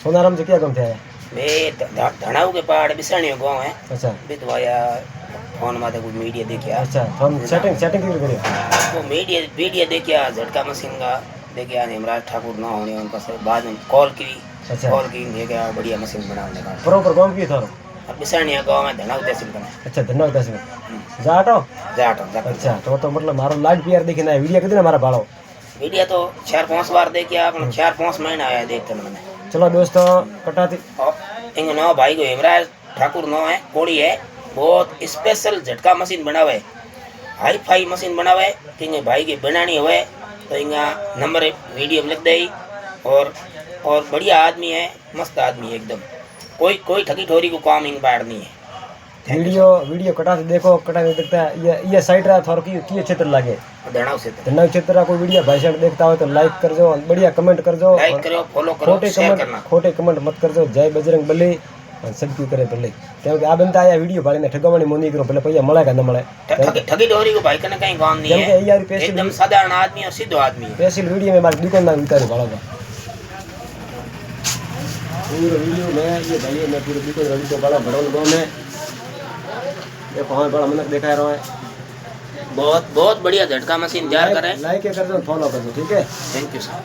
सोनाराम से क्या काम थे? वे धनाऊ के पहाड़ बिसाणियो गांव है। अच्छा बितवाया फोन माते कुछ मीडिया देखिया। अच्छा तो हम सेटिंग सेटिंग क्यों करियो? वो मीडिया मीडिया देखिया झटका मशीन का देखिया हेमराज ठाकुर ना होने उनका से बाद में कॉल की। अच्छा कॉल की देखिया बढ़िया मशीन बनाने का। प्रॉपर गांव की थारो? अब बिसाणिया गांव में धनाऊ तहसील का। अच्छा धन्यवाद दस जाटो जाटो अच्छा तो मतलब मारो लाइट पीआर देखी ना वीडियो कितने हमारा बाड़ो मीडिया तो 4-5 बार देखिया अपन 4-5 महीना आया देखते मैंने। चलो दोस्तों कटाती इंग नौ भाई को हेमराज ठाकुर नौ है कोड़ी है बहुत स्पेशल झटका मशीन बनावे हाई फाई मशीन बनावे कि भाई की बनानी हुए तो इंगा नंबर वीडियो में लिख दे और बढ़िया आदमी है मस्त आदमी है एकदम कोई कोई ठगी ठोरी को काम इंग बाहर नहीं है। वीडियो वीडियो कटाते देखो कटाते देखता है ये साइड रहा थोड़ा की क्षेत्र लागे धनाव से धनाव क्षेत्र का कोई वीडियो भाई साहब देखता हो तो लाइक कर दो बढ़िया कमेंट कर दो लाइक करो फॉलो करो शेयर करना खोटे कमेंट मत कर दो जय बजरंग बली सब क्यों करे भले क्योंकि आ बनता आया वीडियो भाई ने ठगवानी मोनी करो भले पैसा મળે न મળે ठगी ठोरी को भाई कने कहीं काम नहीं है एकदम साधारण आदमी और सीधो आदमी है। स्पेशल वीडियो में हमारी दुकानदार उतारी भाड़ा का पूरे वीडियो में ये भाई मैं पूरे दुकान वीडियो बड़ा भड़ोल गाँव में देखो हमें बड़ा मनक दिखा रहा है बहुत बहुत बढ़िया झटका मशीन तैयार करें। लाइक कर दो फॉलो कर दो ठीक है। Thank you sir.